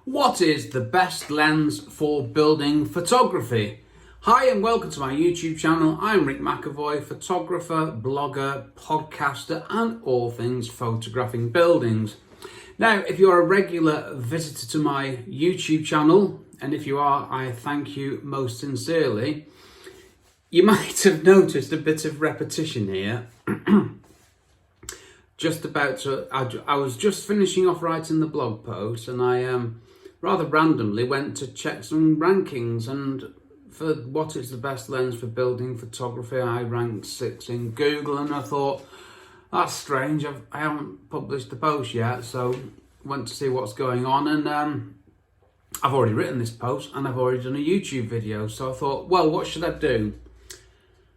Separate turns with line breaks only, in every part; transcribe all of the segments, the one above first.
What is the best lens for building photography? Hi and welcome to my YouTube channel. I'm Rick McAvoy, photographer, blogger, podcaster and all things photographing buildings. Now, if you're a regular visitor to my YouTube channel, and if you are, I thank you most sincerely, you might have noticed a bit of repetition here. I was just finishing off writing the blog post and I rather randomly went to check some rankings, and for what is the best lens for building photography, I ranked 6 in Google, and I thought, that's strange, I haven't published the post yet, so went to see what's going on, and I've already written this post and I've already done a YouTube video, so I thought, well, what should I do?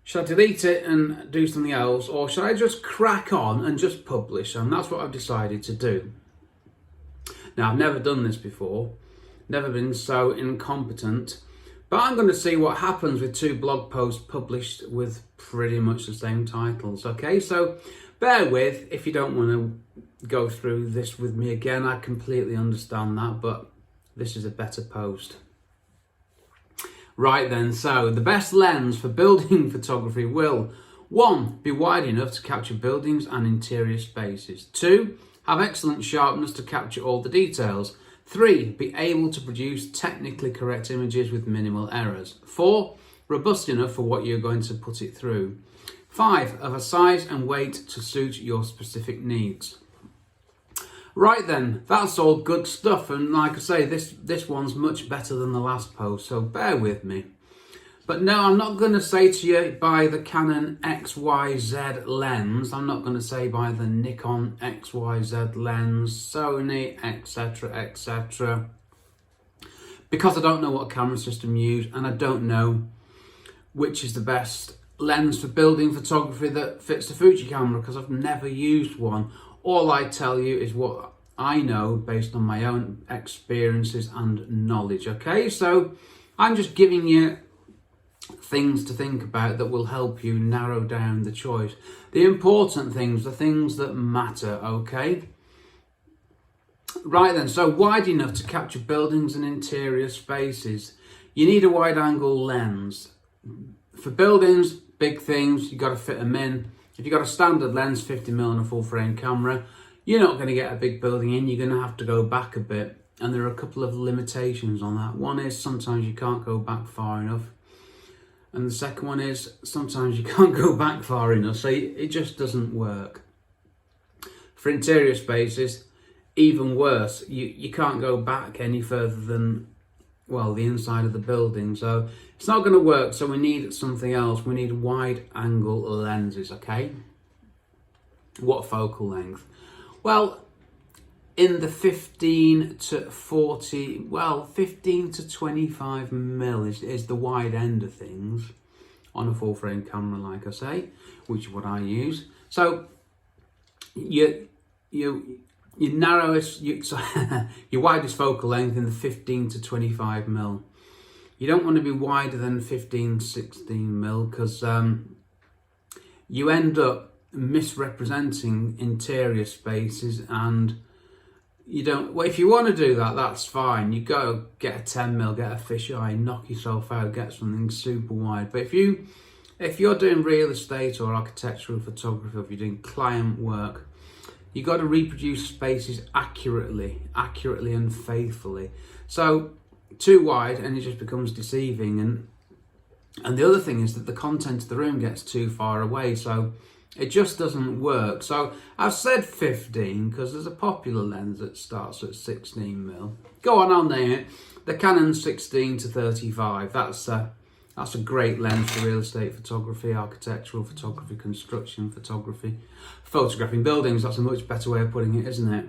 Should I delete it and do something else, or should I just crack on and just publish? And that's what I've decided to do. Now, I've never done this before, never been so incompetent, but I'm going to see what happens with 2 blog posts published with pretty much the same titles. Okay, so bear with if you don't want to go through this with me again. I completely understand that, but this is a better post. Right then, so the best lens for building photography will 1. Be wide enough to capture buildings and interior spaces. 2. Have excellent sharpness to capture all the details. 3. Be able to produce technically correct images with minimal errors. 4. Robust enough for what you're going to put it through. 5. Of a size and weight to suit your specific needs. Right then, that's all good stuff, and like I say, this one's much better than the last post, so bear with me. But no, I'm not going to say to you buy the Canon XYZ lens, I'm not going to say buy the Nikon XYZ lens, Sony, etc, etc, because I don't know what camera system you use, and I don't know which is the best lens for building photography that fits the Fuji camera, because I've never used one. All I tell you is what I know based on my own experiences and knowledge, okay? So I'm just giving you things to think about that will help you narrow down the choice. The important things, the things that matter, okay? Right then, so wide enough to capture buildings and interior spaces. You need a wide angle lens. For buildings, big things, you've got to fit them in. If you've got a standard lens, 50mm on a full frame camera, you're not going to get a big building in, you're going to have to go back a bit. And there are a couple of limitations on that. One is sometimes you can't go back far enough. And the second one is sometimes you can't go back far enough, so it just doesn't work. For interior spaces, even worse, you can't go back any further than, well, the inside of the building, so it's not going to work. So we need something else. We need wide angle lenses, okay? What focal length? Well, in the 15 to 40, well, 15 to 25 mil is the wide end of things on a full frame camera, like I say, which is what I use. So your narrowest, your widest focal length in the 15 to 25 mil. You don't want to be wider than 15, 16 mil, because you end up misrepresenting interior spaces, and you don't, well, if you want to do that, that's fine. You go get a 10mm, get a fisheye, knock yourself out, get something super wide. But if you're doing real estate or architectural photography, if you're doing client work, you got to reproduce spaces accurately and faithfully. So too wide and it just becomes deceiving, and the other thing is that the content of the room gets too far away, so it just doesn't work. So I've said 15 because there's a popular lens that starts at 16mm. Go on, I'll name it. The Canon 16 to 35. That's a great lens for real estate photography, architectural photography, construction photography, photographing buildings. That's a much better way of putting it, isn't it?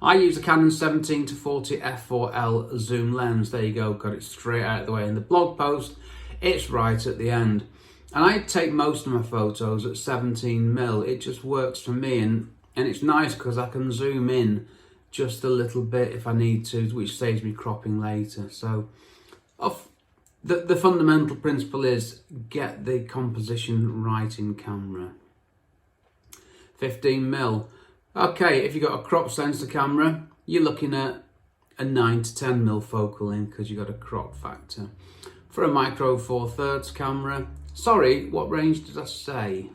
I use a Canon 17 to 40 f4L zoom lens. There you go, got it straight out of the way. In the blog post, it's right at the end. And I take most of my photos at 17mm. It just works for me, and it's nice because I can zoom in just a little bit if I need to, which saves me cropping later. So the fundamental principle is get the composition right in camera. 15mm. Okay, if you've got a crop sensor camera, you're looking at a 9 to 10mm focal length because you've got a crop factor. For a micro 4/3 camera, sorry, what range did I say?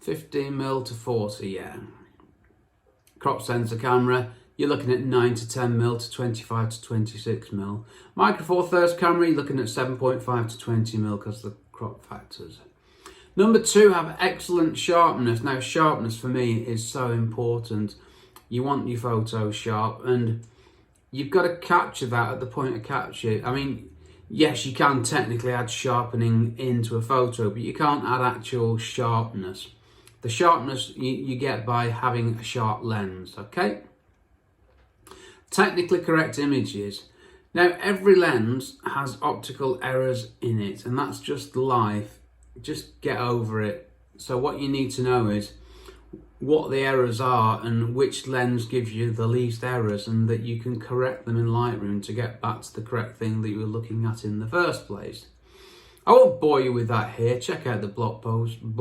15mm to 40, yeah. Crop sensor camera, you're looking at 9 to 10mm to 25 to 26mm. Micro 4/3 camera, you're looking at 7.5 to 20mm because of the crop factors. Number 2, have excellent sharpness. Now, sharpness for me is so important. You want your photos sharp, and you've got to capture that at the point of capture. I mean, yes, you can technically add sharpening into a photo, but you can't add actual sharpness. The sharpness you get by having a sharp lens, okay? Technically correct images. Now, every lens has optical errors in it, and that's just life. Just get over it. So what you need to know is what the errors are and which lens gives you the least errors, and that you can correct them in Lightroom to get back to the correct thing that you were looking at in the first place. I won't bore you with that here. Check out the blog post at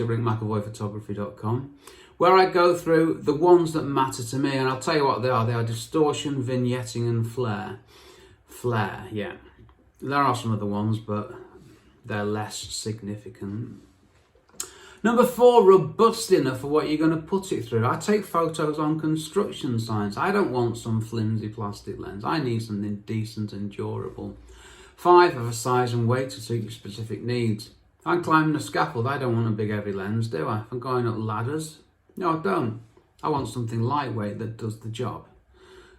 rickmcavoyphotography.com, where I go through the ones that matter to me, and I'll tell you what they are. They are distortion, vignetting and flare. Flare, yeah. There are some other ones, but they're less significant. Number 4, robust enough for what you're going to put it through. I take photos on construction signs. I don't want some flimsy plastic lens. I need something decent and durable. 5, of a size and weight to suit your specific needs. I'm climbing a scaffold. I don't want a big heavy lens, do I? If I'm going up ladders, no, I don't. I want something lightweight that does the job.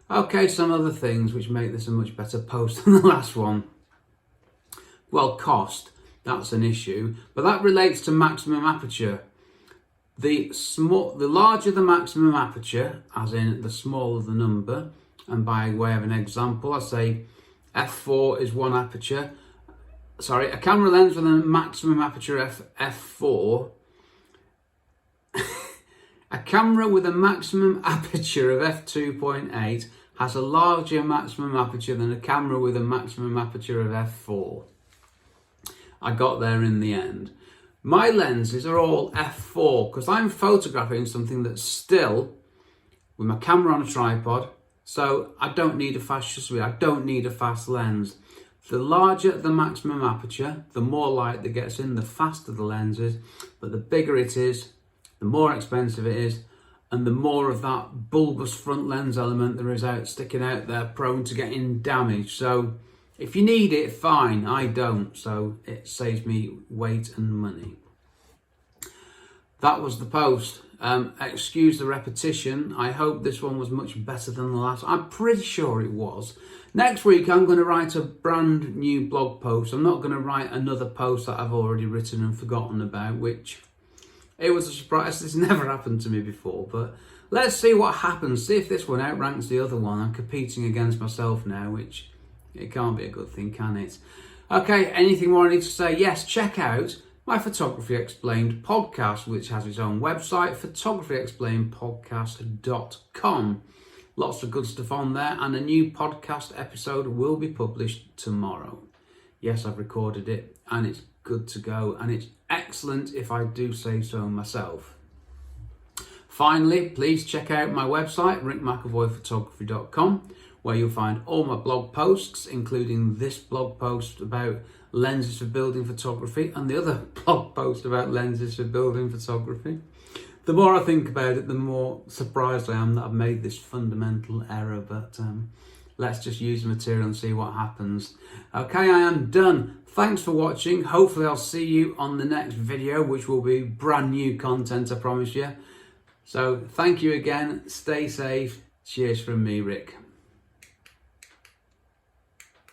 Okay, some other things which make this a much better post than the last one. Well, cost, that's an issue, but that relates to maximum aperture. The larger the maximum aperture, as in the smaller the number, and by way of an example, I say f4 is one aperture. Sorry, a camera lens with a maximum aperture f4. A camera with a maximum aperture of f2.8 has a larger maximum aperture than a camera with a maximum aperture of f4. I got there in the end. My lenses are all f4 because I'm photographing something that's still with my camera on a tripod, so I don't need a fast shutter speed. I don't need a fast lens. The larger the maximum aperture, the more light that gets in, the faster the lens is, but the bigger it is, the more expensive it is, and the more of that bulbous front lens element there is sticking out there, prone to getting damaged. So if you need it, fine. I don't, so it saves me weight and money. That was the post. Excuse the repetition. I hope this one was much better than the last. I'm pretty sure it was. Next week, I'm going to write a brand new blog post. I'm not going to write another post that I've already written and forgotten about, which it was a surprise. This never happened to me before, but let's see what happens. See if this one outranks the other one. I'm competing against myself now, which it can't be a good thing, can it? Okay, anything more I need to say? Yes, check out my Photography Explained podcast, which has its own website, photographyexplainedpodcast.com. Lots of good stuff on there, and a new podcast episode will be published tomorrow. Yes, I've recorded it, and it's good to go, and it's excellent if I do say so myself. Finally, please check out my website, rickmcavoyphotography.com, where you'll find all my blog posts, including this blog post about lenses for building photography and the other blog post about lenses for building photography. The more I think about it, the more surprised I am that I've made this fundamental error, but let's just use the material and see what happens. Okay, I am done. Thanks for watching. Hopefully I'll see you on the next video, which will be brand new content, I promise you. So thank you again. Stay safe. Cheers from me, Rick.